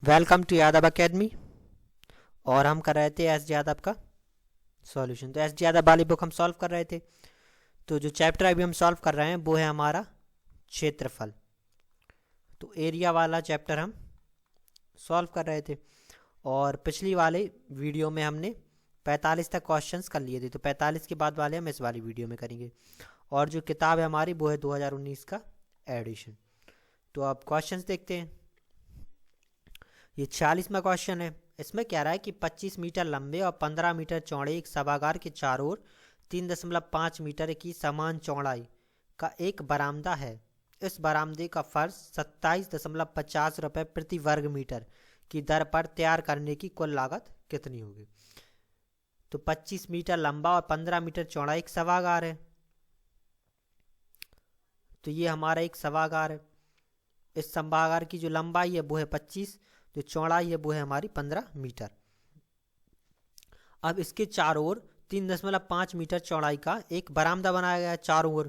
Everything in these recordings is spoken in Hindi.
Welcome to Yadav academy. और हम कर रहे थे एस यादव का सॉल्यूशन। तो एस यादव वाली बुक हम सॉल्व कर रहे थे। तो जो चैप्टर अभी हम सॉल्व कर रहे हैं वो है हमारा क्षेत्रफल। तो एरिया वाला चैप्टर हम सॉल्व कर रहे थे और पिछली वाले वीडियो में हमने 45 तक क्वेश्चंस कर लिए थे। तो 45 के बाद वाले हम इस वाली वीडियो में करेंगे। और जो किताब है हमारी वो है 2019 का एडिशन। तो अब क्वेश्चंस देखते हैं। ये 46वां क्वेश्चन है। इसमें क्या रहा है कि 25 मीटर लंबे और 15 मीटर चौड़े एक सभागार के चारों ओर 3.5 मीटर की समान चौड़ाई का एक बरामदा है। इस बरामदे का फर्श 27.50 रुपये प्रति वर्ग मीटर की दर पर तैयार करने की कुल लागत कितनी होगी। तो 25 मीटर लंबा और 15 मीटर चौड़ा एक सभागार है। तो ये हमारा एक सभागार है। इस सभागार की जो लंबाई है वो है 25, जो चौड़ाई है वो है हमारी 15 मीटर। अब इसके चारों ओर 3.5 मीटर चौड़ाई का एक बरामदा बनाया गया है चारों ओर।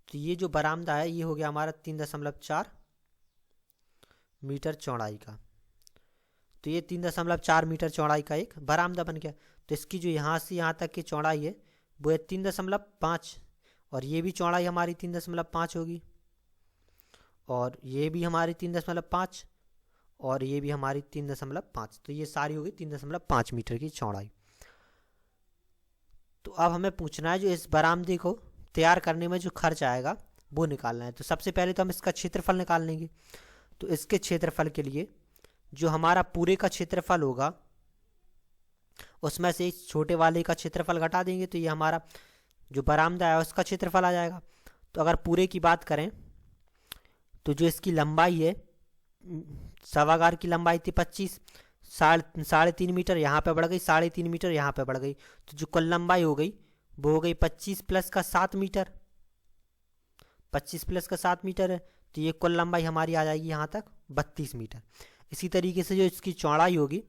तो ये जो बरामदा है ये हो गया हमारा 3.4 मीटर चौड़ाई का। तो ये 3.4 मीटर चौड़ाई का एक बरामदा बन गया। तो इसकी जो यहाँ से यहाँ तक की चौड़ाई है वो है 3.5, और ये भी चौड़ाई हमारी 3.5 होगी, और ये भी हमारी 3.5, और ये भी हमारी 3.5। तो ये सारी होगी 3.5 मीटर की चौड़ाई। तो अब हमें पूछना है जो इस बरामदे को तैयार करने में जो खर्च आएगा वो निकालना है। तो सबसे पहले तो हम इसका क्षेत्रफल निकाल लेंगे। तो इसके क्षेत्रफल के लिए जो हमारा पूरे का क्षेत्रफल होगा उसमें से इस छोटे वाले का क्षेत्रफल घटा देंगे। तो ये हमारा जो बरामदा है उसका क्षेत्रफल आ जाएगा। तो अगर पूरे की बात करें तो जो इसकी लंबाई है, सभागार की लंबाई थी 25, 3.5 मीटर यहाँ पे बढ़ गई, 3.5 मीटर यहाँ पे बढ़ गई। तो जो कुल लंबाई हो गई वो हो गई 25 प्लस का 7 मीटर। 25 प्लस का 7 मीटर है। तो ये कुल लंबाई हमारी आ जाएगी यहाँ तक 32 मीटर। इसी तरीके से जो इसकी चौड़ाई होगी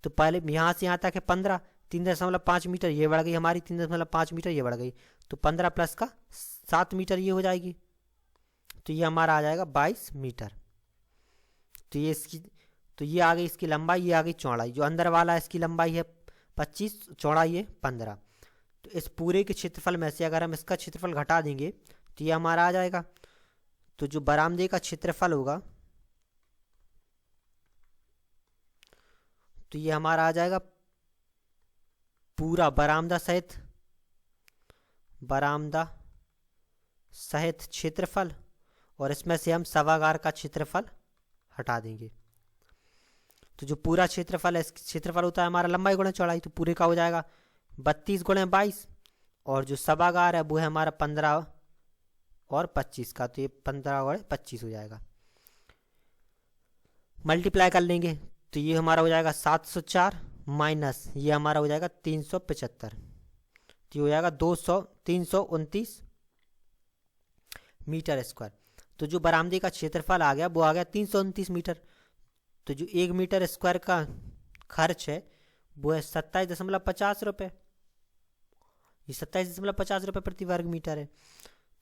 तो पहले यहाँ से यहाँ तक है 15, 3.5 मीटर ये बढ़ गई हमारी, 3.5 मीटर ये बढ़ गई। तो 15 प्लस का 7 मीटर ये हो जाएगी। तो ये हमारा आ जाएगा 22 मीटर। तो ये आ गई इसकी लंबाई, ये आ गई चौड़ाई। जो अंदर वाला इसकी लंबाई है 25, चौड़ाई है 15। तो इस पूरे के क्षेत्रफल में से अगर हम इसका क्षेत्रफल घटा देंगे तो ये हमारा आ जाएगा। तो जो बरामदे का क्षेत्रफल होगा तो ये हमारा आ जाएगा पूरा बरामदा सहित क्षेत्रफल, और इसमें से हम सभागार का क्षेत्रफल हटा देंगे। तो जो पूरा क्षेत्रफल है, क्षेत्रफल होता है हमारा लंबाई गुणा चौड़ाई। तो पूरे का हो जाएगा 32 गुणे 22, और जो सभागार है वो है हमारा 15 और 25 का। तो ये 15 गुणे 25 हो जाएगा। मल्टीप्लाई कर लेंगे तो ये हमारा हो जाएगा 704 माइनस ये हमारा हो जाएगा 375। तो ये हो जाएगा 329 मीटर स्क्वायर। तो जो बरामदे का क्षेत्रफल आ गया वो आ गया 329 मीटर। तो जो 1 मीटर स्क्वायर का खर्च है वो है 27.50 रुपये। ये 27.50 रुपये प्रति वर्ग मीटर है।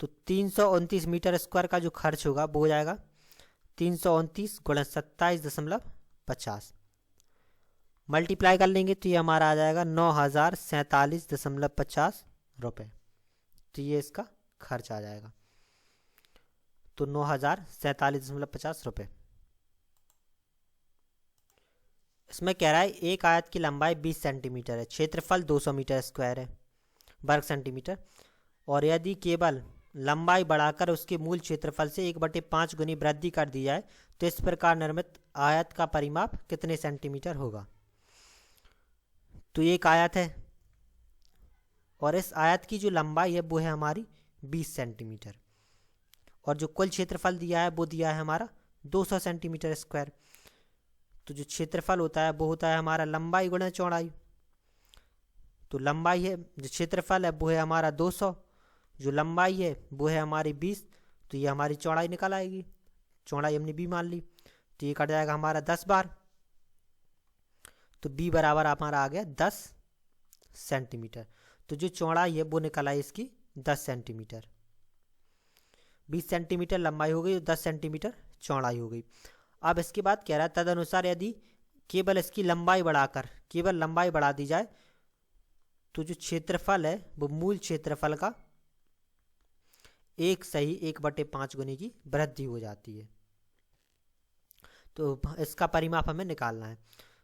तो 329 मीटर स्क्वायर का जो खर्च होगा वो हो जाएगा 329 गुणा 27.50। मल्टीप्लाई कर लेंगे तो ये हमारा आ जाएगा 9,047.50 रुपये। तो ये इसका खर्च आ जाएगा। तो 9,047.50 रुपये। इसमें कह रहा है एक आयत की लंबाई 20 सेंटीमीटर है, क्षेत्रफल 200 मीटर स्क्वायर है वर्ग सेंटीमीटर, और यदि केवल लंबाई बढ़ाकर उसके मूल क्षेत्रफल से 1/5 गुनी वृद्धि कर दी जाए तो इस प्रकार निर्मित आयत का परिमाप कितने सेंटीमीटर होगा। तो एक आयत है और इस आयत की जो लंबाई है वो है हमारी 20 सेंटीमीटर, और जो कुल क्षेत्रफल दिया है वो दिया है हमारा 200 सेंटीमीटर स्क्वायर। तो जो क्षेत्रफल होता है वो होता है हमारा लंबाई गुणा चौड़ाई। तो लंबाई है, जो क्षेत्रफल है वो है हमारा 200, जो लंबाई है वो है हमारी 20। तो ये हमारी चौड़ाई निकल आएगी। चौड़ाई हमने 20 मान ली। तो ये कट जाएगा हमारा 10 बार। तो b बराबर हमारा आ गया 10 सेंटीमीटर। तो जो चौड़ाई है वो निकल आई इसकी 10 सेंटीमीटर। 20 सेंटीमीटर लंबाई हो गई और 10 सेंटीमीटर चौड़ाई हो गई। अब इसके बाद कह रहा है तदनुसार यदि केवल इसकी लंबाई बढ़ाकर, केवल लंबाई बढ़ा दी जाए तो जो क्षेत्रफल है वो मूल क्षेत्रफल का 1/5 गुने की वृद्धि हो जाती है। तो इसका परिमाप हमें निकालना है।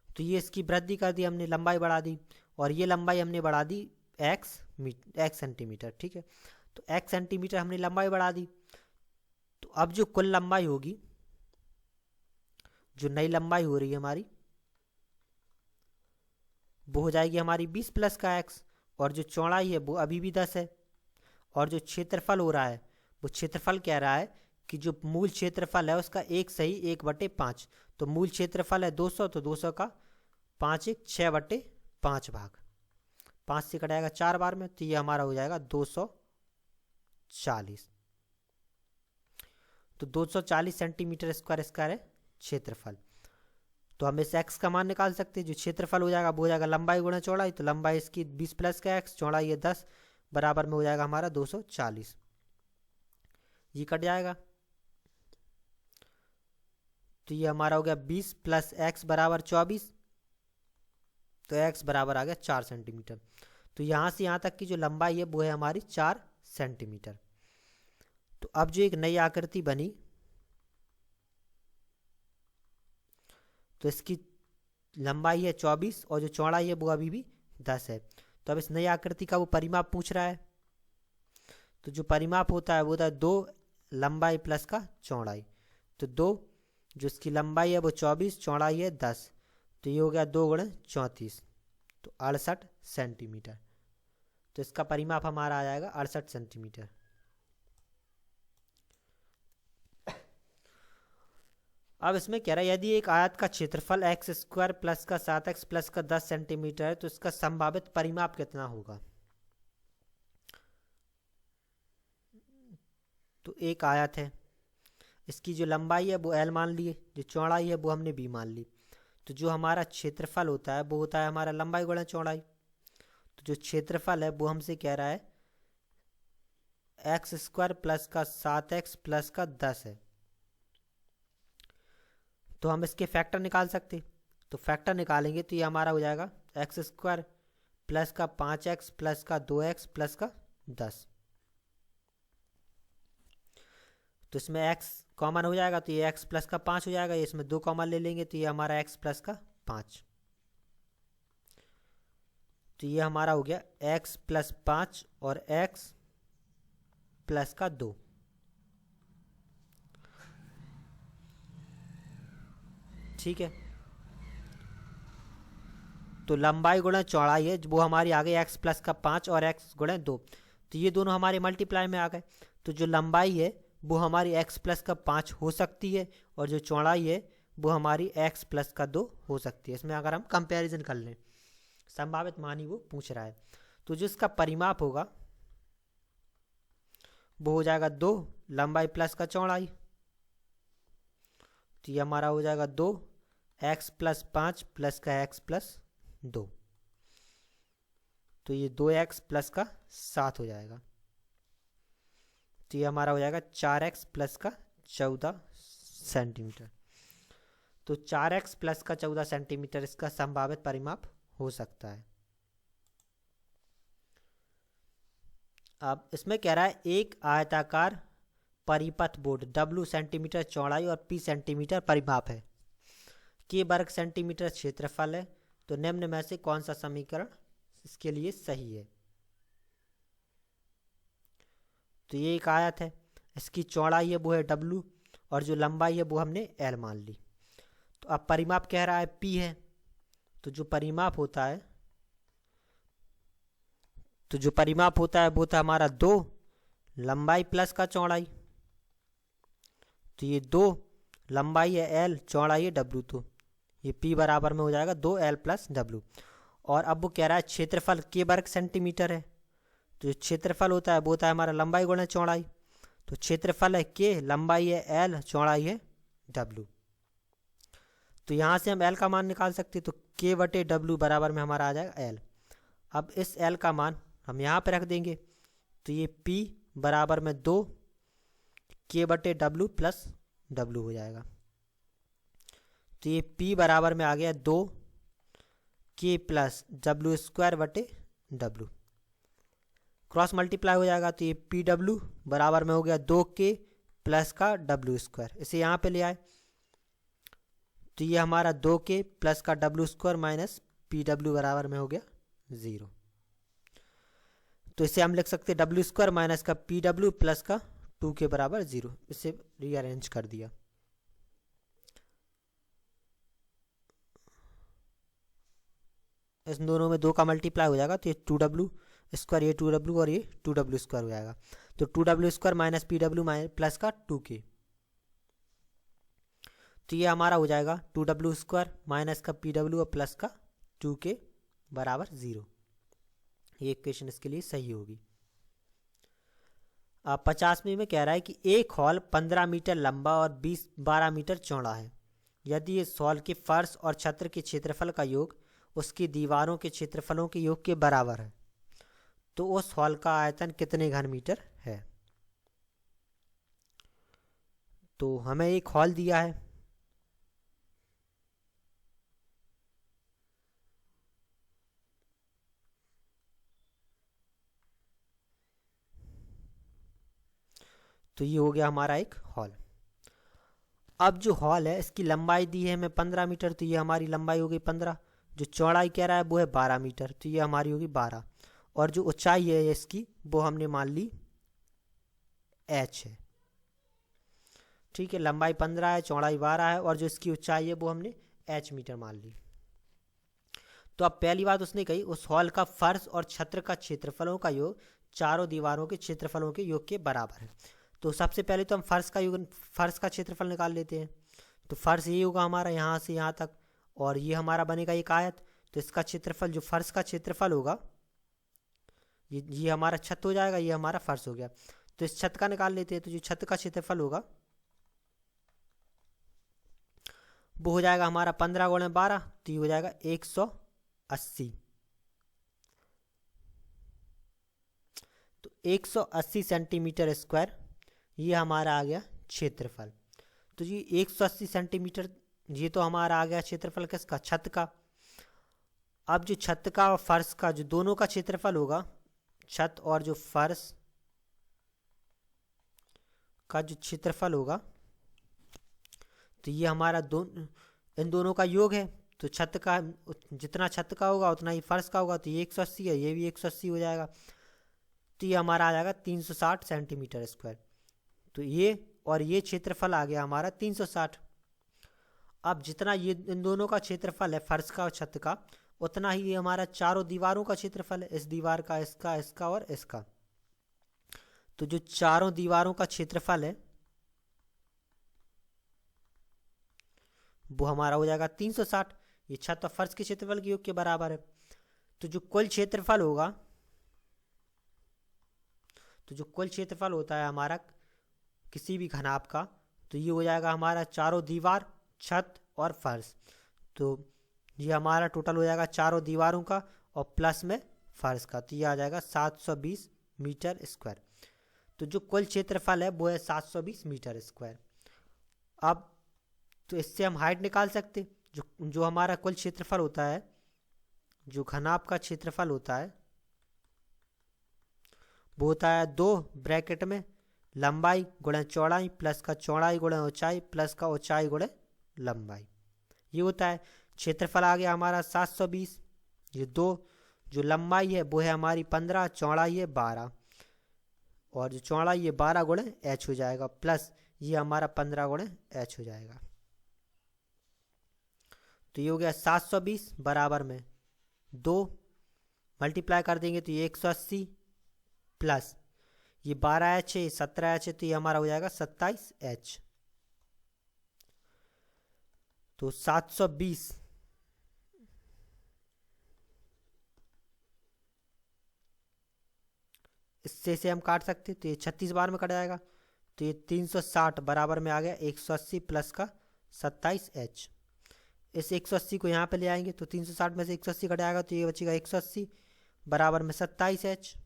तो ये इसकी वृद्धि कर दी हमने, लंबाई बढ़ा दी, और ये लंबाई हमने बढ़ा दी x सेंटीमीटर, ठीक है। तो x सेंटीमीटर हमने लंबाई बढ़ा दी। तो अब जो कुल लंबाई होगी, जो नई लंबाई हो रही है हमारी, वो हो जाएगी हमारी 20 प्लस का x, और जो चौड़ाई है वो अभी भी 10 है, और जो क्षेत्रफल हो रहा है वो क्षेत्रफल कह रहा है कि जो मूल क्षेत्रफल है उसका 1/1/5। तो मूल क्षेत्रफल है 200, तो 200 का 5 1 6/5 भाग, 5 से कटाएगा 4 बार में, तो ये हमारा हो जाएगा 240। तो 240 सेंटीमीटर स्क्वायर इसका है क्षेत्रफल। तो हम इस x का मान निकाल सकते हैं। जो क्षेत्रफल हो जाएगा वो हो जाएगा लंबाई गुणा चौड़ाई, तो लंबाई इसकी 20 प्लस का x, चौड़ाई है 10, बराबर में हो जाएगा हमारा 240। ये कट जाएगा, तो ये हमारा हो गया 20 प्लस x बराबर 24, तो x बराबर आ गया 4 सेंटीमीटर। तो यहाँ से यहाँ तक की जो लंबाई है वो है हमारी 4 सेंटीमीटर। तो अब जो एक नई आकृति बनी, तो इसकी लंबाई है 24 और जो चौड़ाई है वो अभी भी 10 है। तो अब इस नई आकृति का वो परिमाप पूछ रहा है। तो जो परिमाप होता है वो होता है 2 लंबाई प्लस का चौड़ाई। तो 2, जो इसकी लंबाई है वो 24, चौड़ाई है 10, तो ये हो गया 2 गुणे 34, तो 68 सेंटीमीटर। तो इसका परिमाप हमारा आ जाएगा 68 सेंटीमीटर। अब इसमें कह रहा है यदि एक आयत का क्षेत्रफल x² प्लस का 7x प्लस का 10 सेंटीमीटर है तो इसका संभावित परिमाप कितना होगा। तो एक आयत है, इसकी जो लंबाई है वो l मान लिए, जो चौड़ाई है वो हमने b मान ली। तो जो हमारा क्षेत्रफल होता है वो होता है हमारा लंबाई गुणा चौड़ाई। तो जो क्षेत्रफल है वो हमसे कह रहा है x² प्लस का 7x प्लस का 10 है। तो हम इसके फैक्टर निकाल सकते, तो फैक्टर निकालेंगे तो ये हमारा हो जाएगा x² प्लस का 5x प्लस का 2x प्लस का 10। तो इसमें x कॉमन हो जाएगा तो ये x प्लस का 5 हो जाएगा, ये इसमें 2 कॉमन ले लेंगे तो ये हमारा x प्लस का 5। तो ये हमारा हो गया x प्लस 5 और x प्लस का 2। ठीक है, तो लंबाई गुणा चौड़ाई है वो हमारी आ गई x प्लस का 5 और x गुणा 2। तो ये दोनों हमारे मल्टीप्लाई में आ गए। तो जो लंबाई है वो हमारी x प्लस का 5 हो सकती है और जो चौड़ाई है वो हमारी x प्लस का 2 हो सकती है। इसमें अगर हम कंपैरिजन कर लें, संभावित मान ही वो पूछ रहा है। तो जिसका परिमाप होगा वो हो जाएगा 2 लंबाई प्लस का चौड़ाई। तो ये हमारा हो जाएगा 2 x प्लस 5 प्लस का x प्लस 2। तो ये 2x प्लस का 7 हो जाएगा। तो ये हमारा हो जाएगा 4x प्लस का 14 सेंटीमीटर। तो 4x प्लस का 14 सेंटीमीटर इसका संभावित परिमाप हो सकता है। अब इसमें कह रहा है एक आयताकार परिपथ बोर्ड W सेंटीमीटर चौड़ाई और P सेंटीमीटर परिमाप है, K वर्ग सेंटीमीटर क्षेत्रफल है। तो निम्न में से कौन सा समीकरण इसके लिए सही है। तो ये एक आयत है, इसकी चौड़ाई है वो है W और जो लंबाई है वो हमने L मान ली। तो अब परिमाप कह रहा है P है, तो जो परिमाप होता है वो था हमारा 2 लंबाई प्लस का चौड़ाई। तो ये 2 लंबाई है L, चौड़ाई है W, तो ये P बराबर में हो जाएगा 2L प्लस W। और अब वो कह रहा है क्षेत्रफल K वर्ग सेंटीमीटर है। तो जो क्षेत्रफल होता है वो होता है हमारा लंबाई गुणा चौड़ाई। तो क्षेत्रफल है K, लंबाई है L, चौड़ाई है W। तो यहाँ से हम L का मान निकाल सकते हैं। तो K बटे W बराबर में हमारा आ जाएगा L। अब इस L का मान हम यहाँ पे रख देंगे, तो ये P बराबर में 2 K बटे W प्लस W हो जाएगा। तो तो ये P बराबर में आ गया 2K प्लस W² बटे W। क्रॉस मल्टीप्लाई हो जाएगा तो ये PW बराबर में हो गया 2K प्लस का W²। इसे यहाँ पे ले आए तो ये हमारा 2K प्लस का W² माइनस PW बराबर में हो गया 0। तो इसे हम लिख सकते हैं W² माइनस का PW प्लस का 2K बराबर 0। इसे रीअरेंज कर दिया। इस दोनों में 2 का मल्टीप्लाई हो जाएगा तो ये 2W², ये 2W और ये 2W² हो जाएगा। तो 2W² माइनस PW प्लस का 2K, तो ये हमारा हो जाएगा 2W² माइनस का PW और प्लस का 2K बराबर 0। ये इक्वेशन इसके लिए सही होगी। अब 50वें में कह रहा है कि एक हॉल 15 मीटर लंबा और 12 मीटर चौड़ा है। यदि इस हॉल के फर्श और छत्र के क्षेत्रफल का योग उसकी दीवारों के क्षेत्रफलों के योग के बराबर है, तो उस हॉल का आयतन कितने घन मीटर है। तो हमें एक हॉल दिया है, तो ये हो गया हमारा एक हॉल। अब जो हॉल है इसकी लंबाई दी है हमें 15 मीटर, तो ये हमारी लंबाई हो गई 15। जो चौड़ाई कह रहा है वो है 12 मीटर, तो ये हमारी होगी 12। और जो ऊंचाई है इसकी वो हमने मान ली h है। ठीक है, लंबाई 15 है, चौड़ाई 12 है, और जो इसकी ऊंचाई है वो हमने h मीटर मान ली। तो अब पहली बात उसने कही उस हॉल का फर्श और छत्र का क्षेत्रफलों का योग चारों दीवारों के क्षेत्रफलों के योग के बराबर है। तो सबसे पहले तो हम फर्श का क्षेत्रफल निकाल लेते हैं। तो फर्श ये होगा हमारा यहाँ से यहाँ तक, और ये हमारा बनेगा एक आयत। तो इसका क्षेत्रफल, जो फर्श का क्षेत्रफल होगा, ये हमारा छत हो जाएगा, ये हमारा फर्श हो गया। तो इस छत का निकाल लेते हैं। तो जो छत का क्षेत्रफल होगा वो हो जाएगा हमारा 15 गुणे 12, तो ये हो जाएगा 180। तो 180 सेंटीमीटर स्क्वायर ये हमारा आ गया क्षेत्रफल। तो ये 180 सेंटीमीटर ये तो हमारा आ गया क्षेत्रफल किसका, छत का। अब जो छत का और फर्श का जो दोनों का क्षेत्रफल होगा, छत और जो फर्श का जो क्षेत्रफल होगा, तो ये हमारा इन दोनों का योग है। तो छत का जितना छत का होगा उतना ही फर्श का होगा, तो ये 180 है, ये भी 180 हो जाएगा। तो ये हमारा आ जाएगा 360 सेंटीमीटर स्क्वायर। तो ये और ये क्षेत्रफल आ गया हमारा 360। अब जितना ये इन दोनों का क्षेत्रफल है, फर्श का और छत का, उतना ही ये हमारा चारों दीवारों का क्षेत्रफल है, इस दीवार का, इसका, इसका और इसका। तो जो चारों दीवारों का क्षेत्रफल है वो हमारा हो जाएगा 360। ये छत और फर्श के क्षेत्रफल के योग के बराबर है। तो जो कुल क्षेत्रफल होगा, तो जो कुल क्षेत्रफल होता है हमारा किसी भी घनाभ का, तो ये हो जाएगा हमारा चारों दीवार, छत और फर्श। तो ये हमारा टोटल हो जाएगा चारों दीवारों का और प्लस में फर्श का, तो ये आ जाएगा 720 मीटर स्क्वायर। तो जो कुल क्षेत्रफल है वो है 720 मीटर स्क्वायर। अब तो इससे हम हाइट निकाल सकते। जो हमारा कुल क्षेत्रफल होता है, जो घनाभ का क्षेत्रफल होता है वो होता है 2 ब्रैकेट में लंबाई गुणे चौड़ाई प्लस का चौड़ाई गुणे ऊंचाई प्लस का ऊंचाई गुणे लंबाई, ये होता है। क्षेत्रफल आ गया हमारा 720। ये 2 जो लंबाई है वो है हमारी 15, चौड़ाई है 12, और जो चौड़ाई है 12 गुणे h हो जाएगा, प्लस ये हमारा 15 गुणे h हो जाएगा। तो ये हो गया 720 बराबर में 2 मल्टीप्लाई कर देंगे तो ये 180 प्लस ये 12h है, 17h है, तो ये हमारा हो जाएगा 27h। तो 720 इससे से हम काट सकते, तो ये 36 बार में कट जाएगा। तो ये 360 बराबर में आ गया 180 प्लस का 27h। इस 180 को यहाँ पे ले आएंगे तो 360 में से 180 कट जाएगा, तो ये बचेगा 180 बराबर में 27h।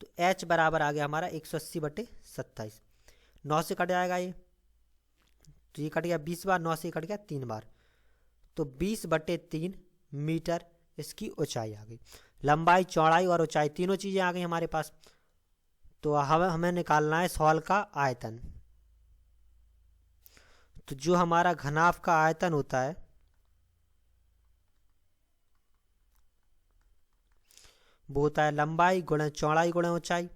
तो h बराबर आ गया हमारा 180 बटे 27। 9 से कट जाएगा ये, तो ये कट गया 20 बार, 9 से कट गया 3 बार, तो 20/3 मीटर इसकी ऊंचाई आ गई। लंबाई, चौड़ाई और ऊंचाई तीनों चीज़ें आ गई हमारे पास। तो हमें निकालना है इस हॉल का आयतन। तो जो हमारा घनाभ का आयतन होता है वो होता है लंबाई गुणा चौड़ाई गुणा ऊंचाई।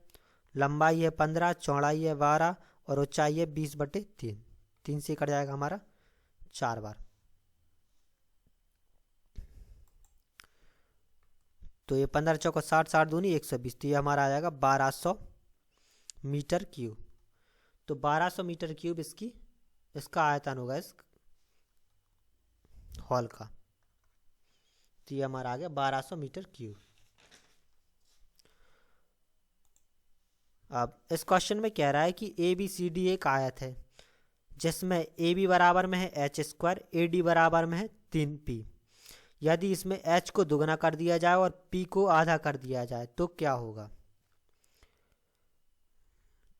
लंबाई है 15, चौड़ाई है 12 और ऊंचाई है 20/3। 3 से कट जाएगा हमारा 4 बार। तो ये 15 चौको 60, 60 दूनी 120, तो ये हमारा आ जाएगा 1200 मीटर क्यूब। तो 1200 मीटर क्यूब इसका आयतन होगा इस हॉल का। तो ये हमारा आ गया 1200 मीटर क्यूब। अब इस क्वेश्चन में कह रहा है कि ABCD एक आयत है जिसमें AB बराबर में है h², AD बराबर में है 3P। यदि इसमें h को दुगना कर दिया जाए और P को आधा कर दिया जाए तो क्या होगा।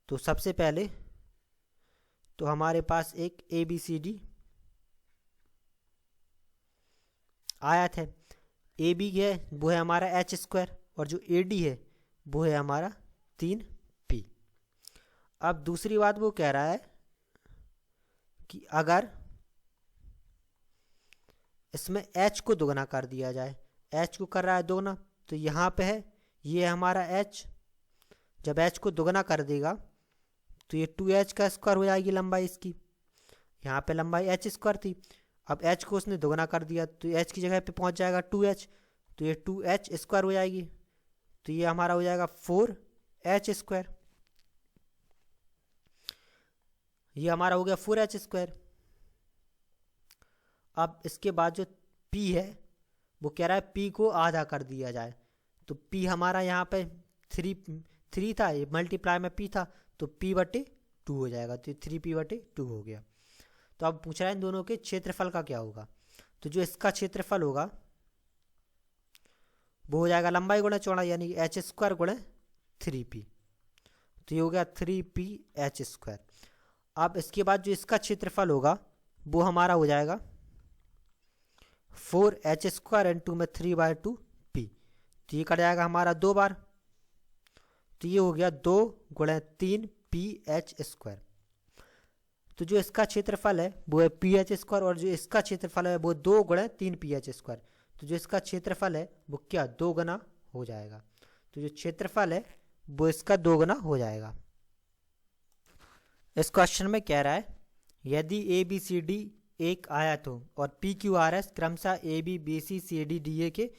तो सबसे पहले तो हमारे पास एक ABCD आयत है। AB है वो है हमारा h² और जो AD है वो है हमारा 3P। अब दूसरी बात वो कह रहा है कि अगर इसमें h को दुगना कर दिया जाए, h को कर रहा है दुगना, तो यहाँ पे है ये है हमारा h। जब h को दुगना कर देगा तो ये 2h का स्क्वायर हो जाएगी लंबाई इसकी। यहाँ पे लंबाई h² थी, अब h को उसने दुगना कर दिया तो h की जगह पे पहुँच जाएगा 2h, तो ये 2h² हो जाएगी। तो ये हमारा हो जाएगा 4h²। ये हमारा हो गया 4h²। अब इसके बाद जो P है वो कह रहा है P को आधा कर दिया जाए। तो P हमारा यहाँ पे 3 था, ये मल्टीप्लाई में P था, तो P/2 हो जाएगा। तो 3P/2 हो गया। तो अब पूछ रहा है इन दोनों के क्षेत्रफल का क्या होगा। तो जो इसका क्षेत्रफल होगा वो हो जाएगा लंबाई गुणा चौड़ाई यानी कि h² गुणा 3P। तो ये हो गया 3PH²। अब इसके बाद जो इसका क्षेत्रफल होगा वो हमारा हो जाएगा 4h² इंटू में 3/2P। तो ये कट जाएगा हमारा 2 बार, तो ये हो गया 2 गुणा 3PH²। तो जो इसका क्षेत्रफल है वो है PH² और जो इसका क्षेत्रफल है वो 2 गुणा 3PH²। तो जो इसका क्षेत्रफल है वो क्या 2 गुना हो जाएगा। तो जो क्षेत्रफल है वो इसका 2 गुना हो जाएगा। इस क्वेश्चन में कह रहा है यदि ABCD एक आयत हो और PQRS क्रमशः AB BC CD DA के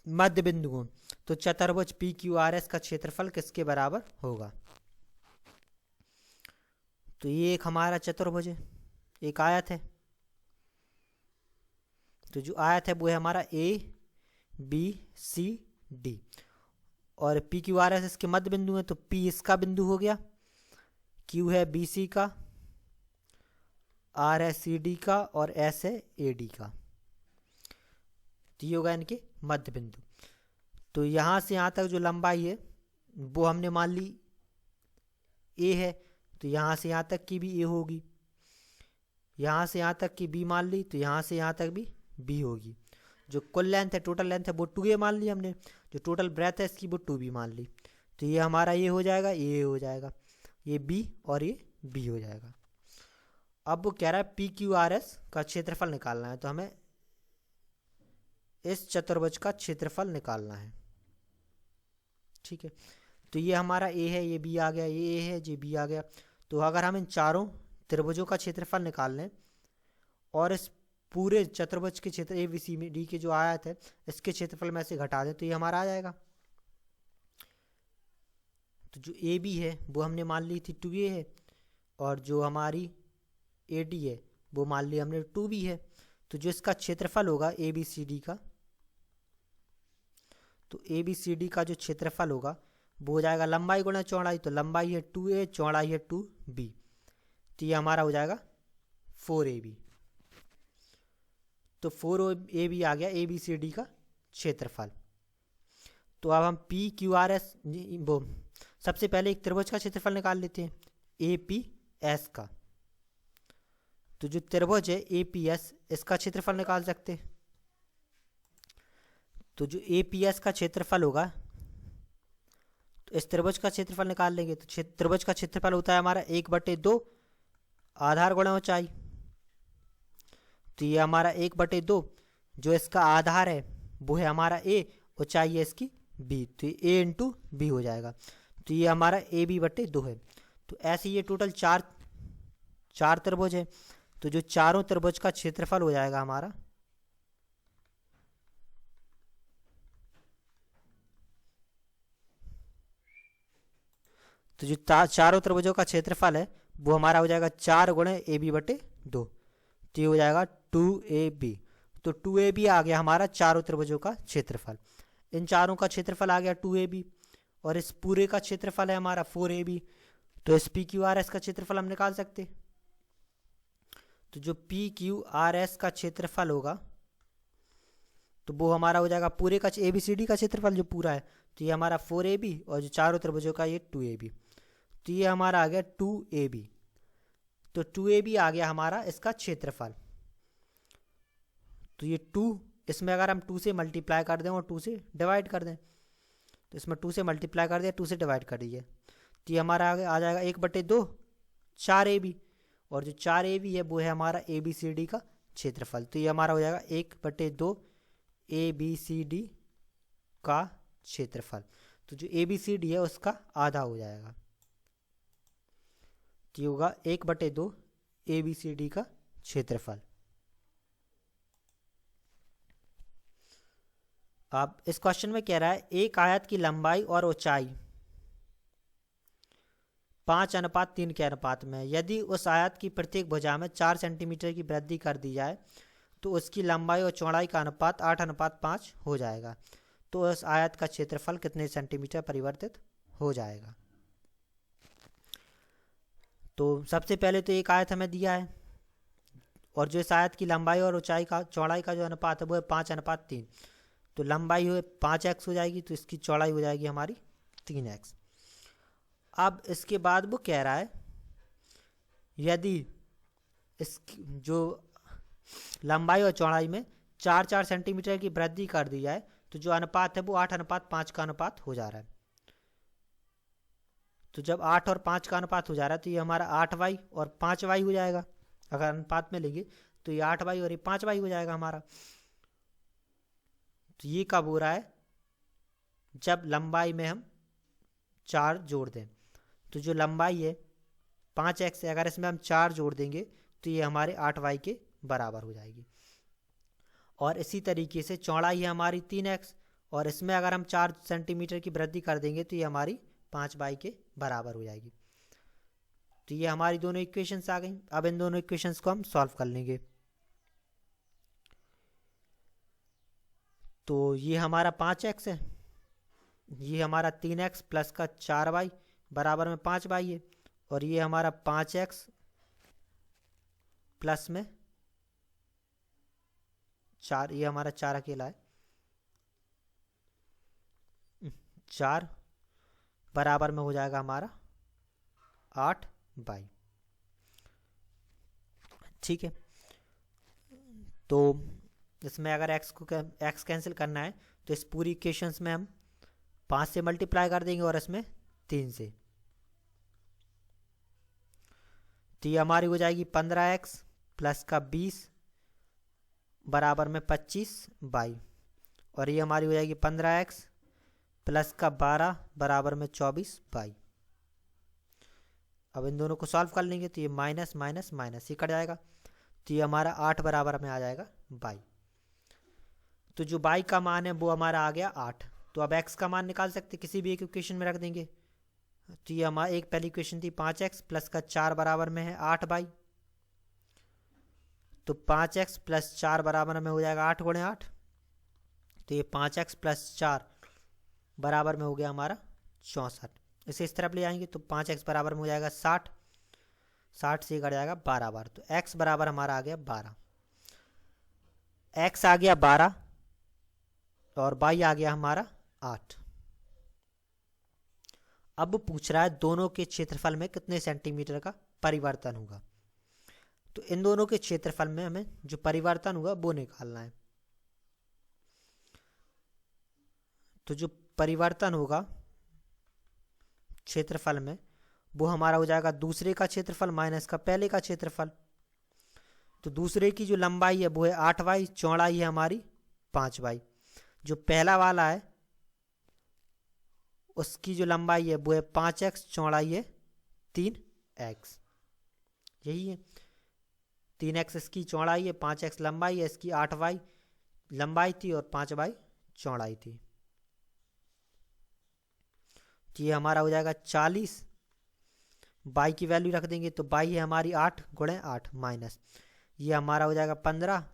मध्य बिंदु हो तो चतुर्भुज PQRS का क्षेत्रफल किसके बराबर होगा। तो ये एक हमारा चतुर्भुज है, एक आयत है। तो जो आयत है वो है हमारा ABCD और PQRS इसके मध्य बिंदु है। तो P इसका बिंदु हो गया, Q है BC का, R है CD का और S है AD का। तो ये होगा इनके मध्य बिंदु। तो यहाँ से यहाँ तक जो लंबाई है वो हमने मान ली A है, तो यहाँ से यहाँ तक की भी A होगी। यहाँ से यहाँ तक की B मान ली, तो यहाँ से यहाँ तक भी B होगी। जो कुल लेंथ है, टोटल लेंथ है वो 2A मान ली हमने, जो टोटल ब्रेथ है इसकी वो 2B मान ली। तो ये हमारा ये हो जाएगा, ये हो जाएगा, ये B और ये B हो जाएगा। अब वो कह रहा है PQRS का क्षेत्रफल निकालना है, तो हमें इस चतुर्भुज का क्षेत्रफल निकालना है। ठीक है, तो ये हमारा A है, ये B आ गया, ये A है, ये B आ गया। तो अगर हम इन चारों त्रिभुजों का क्षेत्रफल निकाल लें और इस पूरे चतुर्भुज के क्षेत्र ABCD के जो आयत है इसके क्षेत्रफल में से घटा दें तो ये हमारा आ जाएगा। तो जो AB है वो हमने मान ली थी 2A है और जो हमारी AD है वो मान ली हमने 2B है। तो जो इसका क्षेत्रफल होगा ABCD का, तो ABCD का जो क्षेत्रफल होगा वो हो जाएगा लंबाई गुणा चौड़ाई। तो लंबाई है 2A, चौड़ाई है 2B, तो ये हमारा हो जाएगा 4AB। तो 4AB आ गया ABCD का क्षेत्रफल। तो अब हम PQRS वो सबसे पहले एक त्रिभुज का क्षेत्रफल निकाल लेते हैं APS का। तो जो त्रिभुज है APS, इसका क्षेत्रफल निकाल सकते हैं। तो जो APS का क्षेत्रफल होगा, तो इस त्रिभुज का क्षेत्रफल निकाल लेंगे। तो त्रिभुज का क्षेत्रफल होता है हमारा 1/2 आधार गुणा ऊंचाई। तो ये हमारा 1/2, जो इसका आधार है वो है हमारा A, ऊंचाई है इसकी B, तो ये A इंटू B हो जाएगा। तो ये हमारा AB/2 है। तो ऐसे ये टोटल चार त्रिभुज है। तो जो चारों त्रिभुज का क्षेत्रफल हो जाएगा हमारा, तो जो चारों त्रिभुजों का क्षेत्रफल है वो हमारा हो जाएगा 4 गुणे AB/2, तो ये हो जाएगा 2AB। तो 2AB आ गया हमारा चारों त्रिभुजों का क्षेत्रफल। इन चारों का क्षेत्रफल आ गया 2AB, और इस पूरे का क्षेत्रफल है हमारा 4AB। तो इस PQRS का क्षेत्रफल हम निकाल सकते। तो जो PQRS का क्षेत्रफल होगा, तो वो हमारा हो जाएगा पूरे का ABCD का क्षेत्रफल जो पूरा है, तो ये हमारा 4AB, और जो चारों त्रिभुजों का ये 2AB। तो ये हमारा आ गया 2AB। तो 2AB आ गया हमारा इसका क्षेत्रफल। तो ये 2, इसमें अगर हम 2 से मल्टीप्लाई कर दें और 2 से डिवाइड कर दें, तो इसमें 2 से मल्टीप्लाई कर दिया, 2 से डिवाइड कर दिए, तो ये हमारा आ जाएगा 1/2 4AB, और जो 4AB है वो है हमारा ABCD का क्षेत्रफल। तो ये हमारा हो जाएगा 1/2 ABCD का क्षेत्रफल। तो जो ABCD है उसका आधा हो जाएगा, तो ये होगा 1/2 ABCD का क्षेत्रफल। अब इस क्वेश्चन में कह रहा है एक आयत की लंबाई और ऊंचाई 5:3 के अनुपात में, यदि उस आयत की प्रत्येक भुजा में 4 सेंटीमीटर की वृद्धि कर दी जाए तो उसकी लंबाई और चौड़ाई का अनुपात 8:5 हो जाएगा। तो उस आयत का क्षेत्रफल कितने सेंटीमीटर परिवर्तित हो जाएगा। तो सबसे पहले तो एक आयत हमें दिया है, और जो इस आयत की लंबाई और ऊंचाई का चौड़ाई का जो अनुपात है वो है 5:3। तो लंबाई हो 5x हो जाएगी, तो इसकी चौड़ाई हो जाएगी हमारी 3x। अब इसके बाद वो कह रहा है यदि इस जो लंबाई और चौड़ाई में 4 सेंटीमीटर की वृद्धि कर दी जाए तो जो अनुपात है वो 8:5 का अनुपात हो जा रहा है। तो जब 8 और 5 का अनुपात हो जा रहा है तो ये हमारा 8y और 5y हो जाएगा। अगर अनुपात में लेंगे तो ये 8y और ये 5y हो जाएगा हमारा। तो ये कब हो रहा है, जब लंबाई में हम 4 जोड़ दें। तो जो लंबाई है 5x है, अगर इसमें हम 4 जोड़ देंगे तो ये हमारे 8y के बराबर हो जाएगी। और इसी तरीके से चौड़ाई है हमारी 3x, और इसमें अगर हम 4 सेंटीमीटर की वृद्धि कर देंगे तो ये हमारी 5y के बराबर हो जाएगी। तो ये हमारी दोनों इक्वेशंस आ गई। अब इन दोनों इक्वेशंस को हम सॉल्व कर लेंगे। तो ये हमारा 5x है, ये हमारा 3x प्लस का 4y बराबर में 5y है, और ये हमारा 5x प्लस में 4, ये हमारा 4 अकेला है, 4 बराबर में हो जाएगा हमारा 8y। ठीक है। तो इसमें अगर x कैंसिल करना है तो इस पूरी इक्वेशंस में हम 5 से मल्टीप्लाई कर देंगे और इसमें 3 से, तो ये हमारी हो जाएगी 15x प्लस का 20 बराबर में 25y, और ये हमारी हो जाएगी 15x प्लस का 12 बराबर में 24y। अब इन दोनों को सॉल्व कर लेंगे तो ये माइनस माइनस माइनस ही कट जाएगा, तो ये हमारा 8 बराबर में आ जाएगा y। तो जो y का मान है वो हमारा आ गया 8। तो अब x का मान निकाल सकते, किसी भी एक इक्वेशन में रख देंगे। तो ये हमारा एक पहली इक्वेशन थी 5x प्लस का 4 बराबर में है 8y। तो 5x प्लस 4 बराबर में हो जाएगा 8 गुणे 8, तो ये 5x प्लस 4 बराबर में हो गया हमारा 64। इसे इस तरफ ले जाएंगे तो 5x बराबर में हो जाएगा 60, 60 से कट जाएगा 12 बार, तो x बराबर हमारा आ गया 12। x आ गया 12 और y आ गया हमारा 8। अब पूछ रहा है दोनों के क्षेत्रफल में कितने सेंटीमीटर का परिवर्तन होगा। तो इन दोनों के क्षेत्रफल में हमें जो परिवर्तन हुआ वो निकालना है। तो जो परिवर्तन होगा क्षेत्रफल में वो हमारा हो जाएगा दूसरे का क्षेत्रफल माइनस का पहले का क्षेत्रफल। तो दूसरे की जो लंबाई है वो है 8y, चौड़ाई है हमारी 5y। जो पहला वाला है उसकी जो लंबाई है वो है 5x, चौड़ाई है 3x। यही है, 3x इसकी चौड़ाई है, 5x लंबाई है, इसकी 8y लंबाई थी और 5y चौड़ाई थी। तो ये हमारा हो जाएगा 40। y की वैल्यू रख देंगे तो y है हमारी 8 गुणे 8 माइनस ये हमारा हो जाएगा 15।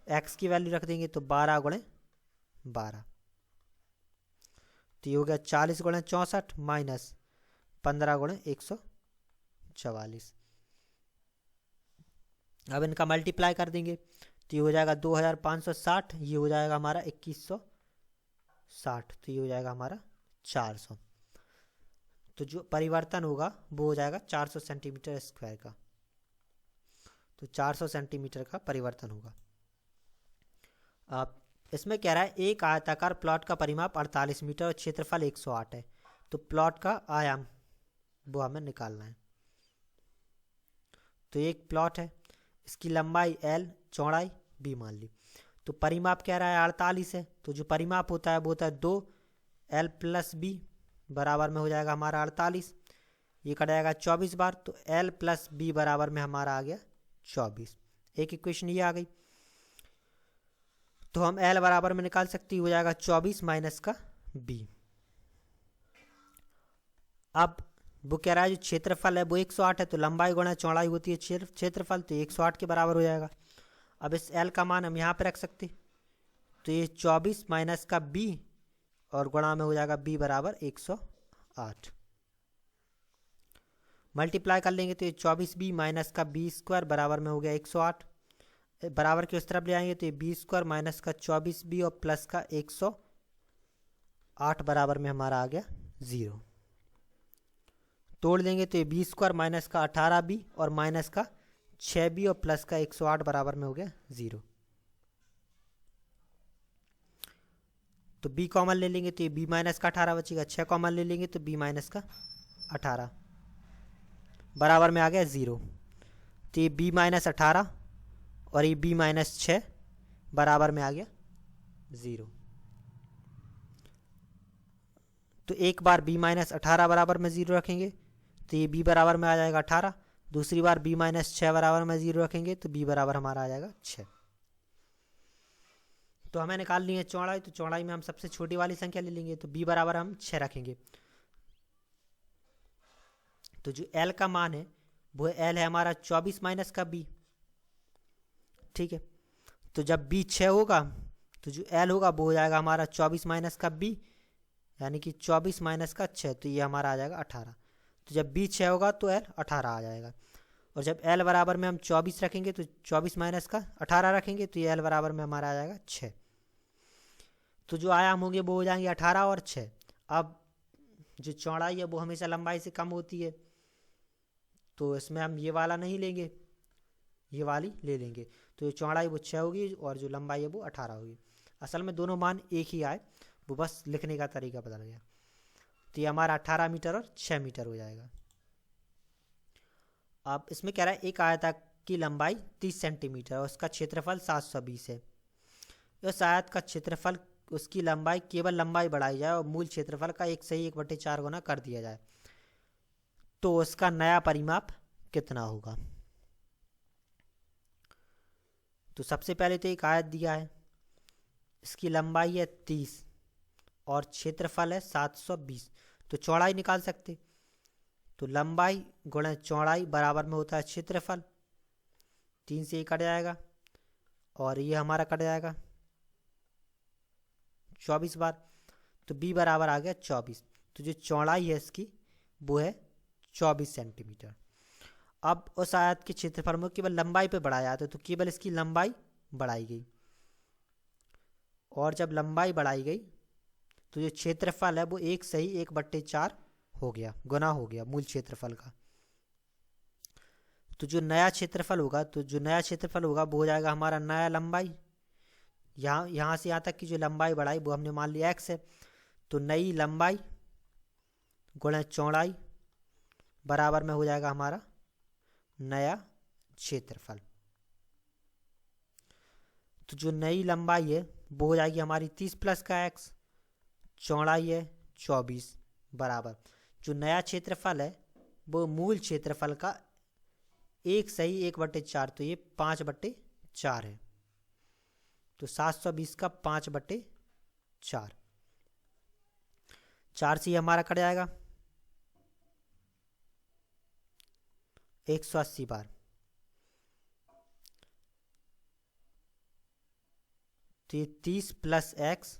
x की वैल्यू रख देंगे तो 12 गुणे 12। तो ये हो गया 40 गुणे 64 माइनस 15 गुणे 144। अब इनका मल्टीप्लाई कर देंगे तो ये हो जाएगा 2560, ये हो जाएगा हमारा 2160, तो ये हो जाएगा हमारा 400। तो जो परिवर्तन होगा वो हो जाएगा 400 सेंटीमीटर स्क्वायर का। तो 400 सेंटीमीटर का परिवर्तन होगा। अब इसमें कह रहा है एक आयताकार प्लॉट का परिमाप 48 मीटर और क्षेत्रफल 108 है। तो प्लॉट का आयाम वो हमें निकालना है। तो एक प्लॉट है, इसकी लंबाई l, चौड़ाई b मान ली। तो परिमाप कह रहा है 48 है, तो जो परिमाप होता है वो होता है 2l + b बराबर में हो जाएगा हमारा 48। ये कट जाएगा 24 बार, तो l + b बराबर में हमारा आ गया 24। एक इक्वेशन ये आ गई। तो हम l बराबर में निकाल सकते हो जाएगा 24 माइनस का b। अब वो कह रहा है जो क्षेत्रफल है वो 108 है, तो लंबाई गुणा चौड़ाई होती है क्षेत्रफल, तो 108 के बराबर हो जाएगा। अब इस l का मान हम यहाँ पे रख सकते, तो ये 24 माइनस का b और गुणा में हो जाएगा b बराबर 108। मल्टीप्लाई कर लेंगे तो ये 24b माइनस का b स्क्वायर बराबर में हो गया 108। बराबर के उस तरफ ले आएंगे तो ये b स्क्वायर माइनस का 24b और प्लस का 108 बराबर में हमारा आ गया 0। तोड़ देंगे तो ये b स्क्वायर माइनस का 18b और माइनस का 6b और प्लस का 108 बराबर में हो गया 0। तो b कॉमन ले लेंगे तो ये b माइनस का 18 बचेगा। 6 कॉमन ले लेंगे तो b माइनस का 18 बराबर में आ गया 0। तो ये b माइनस 18 और ये b माइनस 6 बराबर में आ गया 0। तो एक बार b माइनस 18 बराबर में 0 रखेंगे तो ये b बराबर में आ जाएगा 18। दूसरी बार b माइनस 6 बराबर में 0 रखेंगे तो b बराबर हमारा आ जाएगा 6। तो हमें निकालनी है चौड़ाई, तो चौड़ाई में हम सबसे छोटी वाली संख्या ले लेंगे, तो b बराबर हम 6 रखेंगे। तो जो l का मान है वो l है हमारा 24 माइनस का b। ठीक है, तो जब b 6 होगा तो जो l होगा वो हो जाएगा हमारा 24 माइनस का b, यानी कि 24 माइनस का 6, तो ये हमारा आ जाएगा 18। तो जब b 6 होगा तो l 18 आ जाएगा। और जब l बराबर में हम 24 रखेंगे तो 24 माइनस का 18 रखेंगे तो ये l बराबर में हमारा आ जाएगा 6। तो जो आयाम होंगे वो हो जाएंगे 18 और 6। अब जो चौड़ाई है वो हमेशा लंबाई से कम होती है, तो इसमें हम ये वाला नहीं लेंगे, ये वाली ले लेंगे। तो ये चौड़ाई वो 6 होगी और जो लंबाई है वो 18 होगी। असल में दोनों मान एक ही आए, वो बस लिखने का तरीका बदल गया। तो ये हमारा 18 मीटर और 6 मीटर हो जाएगा। अब इसमें कह रहा है एक आयत की लंबाई 30 सेंटीमीटर और उसका क्षेत्रफल 720 है। इस आयत का क्षेत्रफल उसकी लंबाई केवल लंबाई बढ़ाई जाए और मूल क्षेत्रफल का 1/4 गुना कर दिया जाए तो उसका नया परिमाप कितना होगा। तो सबसे पहले तो एक आयत दिया है, इसकी लंबाई है 30 और क्षेत्रफल है 720। तो चौड़ाई निकाल सकते, तो लंबाई गुणा चौड़ाई बराबर में होता है क्षेत्रफल। 3 से ये कट जाएगा और ये हमारा कट जाएगा 24 बार, तो b बराबर आ गया 24। तो जो चौड़ाई है इसकी वो है 24 सेंटीमीटर। अब उस आयत के क्षेत्रफल में केवल लंबाई पे बढ़ाया जाता है, तो केवल इसकी लंबाई बढ़ाई गई और जब लंबाई बढ़ाई गई तो जो क्षेत्रफल है वो 1/4 हो गया, गुना हो गया मूल क्षेत्रफल का। तो जो नया क्षेत्रफल होगा वो हो जाएगा हमारा नया लंबाई। यहाँ से यहाँ तक की जो लंबाई बढ़ाई वो हमने मान लिया x है, तो नई लंबाई गुणा चौड़ाई बराबर में हो जाएगा हमारा नया क्षेत्रफल। तो जो नई लंबाई है वो हो जाएगी हमारी 30 प्लस का x, चौड़ाई है 24 बराबर जो नया क्षेत्रफल है वो मूल क्षेत्रफल का 1/4, तो ये 5/4 है। तो 720 का 5/4, 4 से हमारा कट जाएगा 180 बार। तो ये 30 प्लस x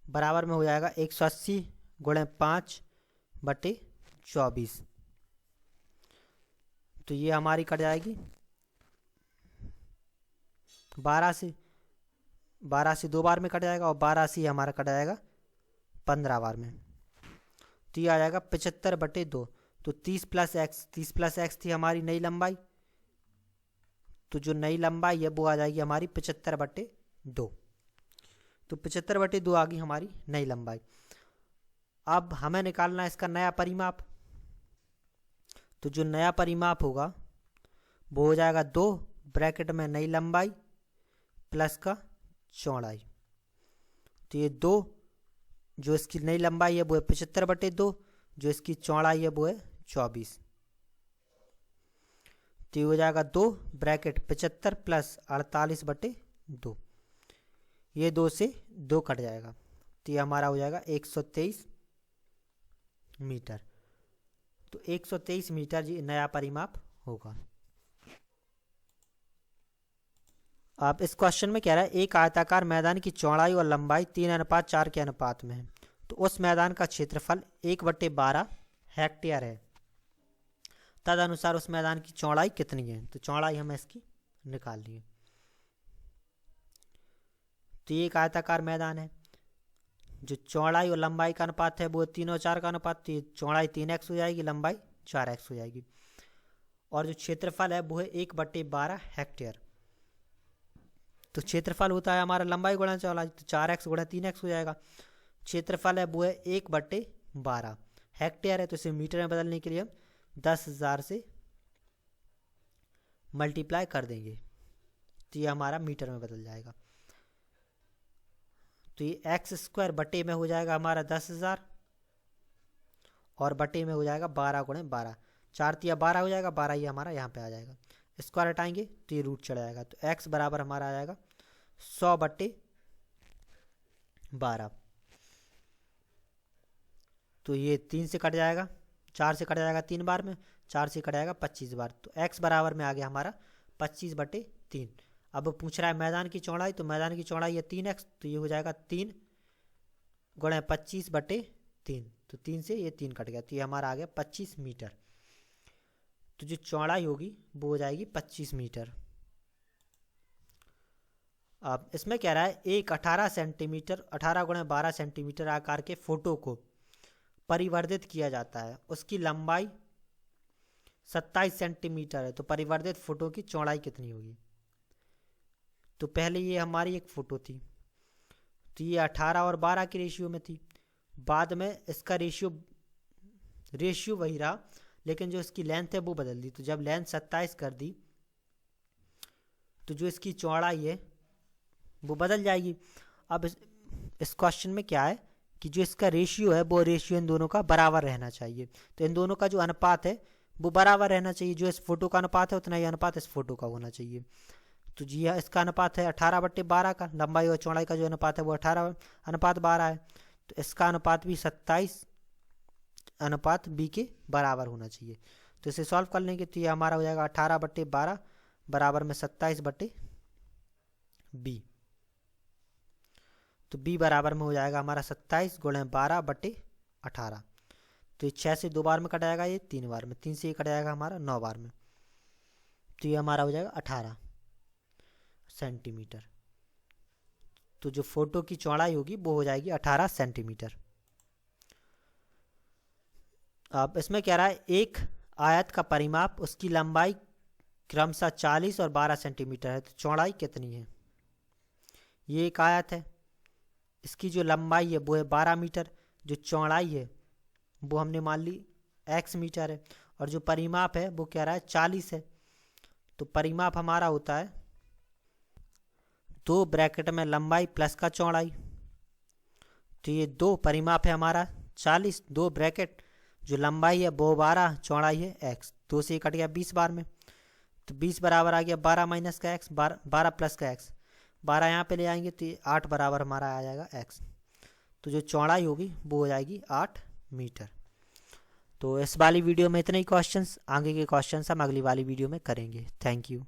बराबर में हो जाएगा 180 गुणे 5/24। तो ये हमारी कट जाएगी 12 से 2 बार में कट जाएगा, और 12 से हमारा कट जाएगा 15 बार में। तो ये आ जाएगा 75/2। तो 30 प्लस एक्स थी हमारी नई लंबाई, तो जो नई लंबाई है वो आ जाएगी हमारी 75/2। तो 75/2 आ गई हमारी नई लंबाई। अब हमें निकालना है इसका नया परिमाप। तो जो नया परिमाप होगा वो हो जाएगा 2 ब्रैकेट में नई लंबाई प्लस का चौड़ाई। तो ये 2 जो इसकी नई लंबाई है वो है 75/2, जो इसकी चौड़ाई है वो है 24। तो ये हो जाएगा 2 ब्रैकेट 75 प्लस 48/2। ये 2 से 2 कट जाएगा, तो ये हमारा हो जाएगा 123 मीटर। तो 123 मीटर जी नया परिमाप होगा। आप इस क्वेश्चन में कह रहा है एक आयताकार मैदान की चौड़ाई और लंबाई 3:4 के अनुपात में है, तो उस मैदान का क्षेत्रफल 1/12 हेक्टेयर है। तदनुसार उस मैदान की चौड़ाई कितनी है? तो चौड़ाई हमें इसकी निकाल ली है। तो ये एक आयताकार मैदान है, जो चौड़ाई और लंबाई का अनुपात है वो 3 और 4 का अनुपात, तो चौड़ाई 3x हो जाएगी, लंबाई 4x हो जाएगी। और जो क्षेत्रफल है वो है 1/12 हेक्टेयर। तो क्षेत्रफल होता है हमारा लंबाई गुणा चौड़ाई, तो 4x गुणा 3x हो जाएगा। क्षेत्रफल है वो है 1/12 हेक्टेयर है, तो इसे मीटर में बदलने के लिए हम 10,000 से मल्टीप्लाई कर देंगे, तो ये हमारा मीटर में बदल जाएगा। तो ये x² बटे में हो जाएगा हमारा 10,000 और बटे में हो जाएगा 12 गुणे 12, 4 तिया 12 हो जाएगा, 12 ये हमारा यहाँ पे आ जाएगा। स्क्वायर हटाएंगे तो ये रूट चढ़ जाएगा, तो x बराबर हमारा आ जाएगा 100/12। तो ये 3 से कट जाएगा, 4 से कट जाएगा 3 बार में, 4 से कट जाएगा 25 बार। तो x बराबर में आ गया हमारा 25/3। अब पूछ रहा है मैदान की चौड़ाई, तो मैदान की चौड़ाई है 3x, तो ये हो जाएगा 3 गुणे 25/3। तो 3 से ये 3 कट गया, तो ये हमारा आ गया 25 मीटर। तो जो चौड़ाई होगी वो हो जाएगी 25 मीटर। अब इसमें कह रहा है एक 18 सेंटीमीटर 18 गुणे 12 सेंटीमीटर आकार के फोटो को परिवर्धित किया जाता है, उसकी लंबाई 27 सेंटीमीटर है, तो परिवर्धित फोटो की चौड़ाई कितनी होगी? तो पहले ये हमारी एक फ़ोटो थी, तो ये 18 और 12 की रेशियो में थी। बाद में इसका रेशियो वही रहा, लेकिन जो इसकी लेंथ है वो बदल दी। तो जब लेंथ 27 कर दी तो जो इसकी चौड़ाई है वो बदल जाएगी। अब इस क्वेश्चन में क्या है कि जो इसका रेशियो है वो रेशियो इन दोनों का बराबर रहना चाहिए। तो इन दोनों का जो अनुपात है वो बराबर रहना चाहिए। जो इस फोटो का अनुपात है उतना ही अनुपात इस फोटो का होना चाहिए। तो जी हाँ, इसका अनुपात है 18/12 का, लंबाई और चौड़ाई का जो अनुपात है वो 18:12 है। तो इसका अनुपात भी 27:b के बराबर होना चाहिए। तो इसे सॉल्व कर लेंगे तो ये हमारा हो जाएगा 18/12 बराबर में 27/b। तो b बराबर में हो जाएगा हमारा 27 गुणे 12/18। तो ये 6 से 2 बार में कट जाएगा, ये 3 बार में, 3 से ये कट जाएगा हमारा 9 बार में। तो ये हमारा हो जाएगा 18 सेंटीमीटर। तो जो फोटो की चौड़ाई होगी वो हो जाएगी 18 सेंटीमीटर। अब इसमें कह रहा है एक आयत का परिमाप, उसकी लंबाई क्रमशः 40 और 12 सेंटीमीटर है, तो चौड़ाई कितनी है। ये एक आयत है, इसकी जो लंबाई है वो है 12 मीटर, जो चौड़ाई है वो हमने मान ली x मीटर है, और जो परिमाप है वो कह रहा है 40 है। तो परिमाप हमारा होता है 2 ब्रैकेट में लंबाई प्लस का चौड़ाई। तो ये 2 परिमाप है हमारा 40, 2 ब्रैकेट जो लंबाई है वो 12, चौड़ाई है x। 2 से कट गया 20 बार में, तो 20 बराबर आ गया 12 माइनस का x, 12 प्लस का x, 12 यहाँ पे ले आएंगे तो 8 बराबर हमारा आ जाएगा x। तो जो चौड़ाई होगी वो हो जाएगी 8 मीटर। तो इस वाली वीडियो में इतने ही क्वेश्चंस, आगे के क्वेश्चंस हम अगली वाली वीडियो में करेंगे। Thank you.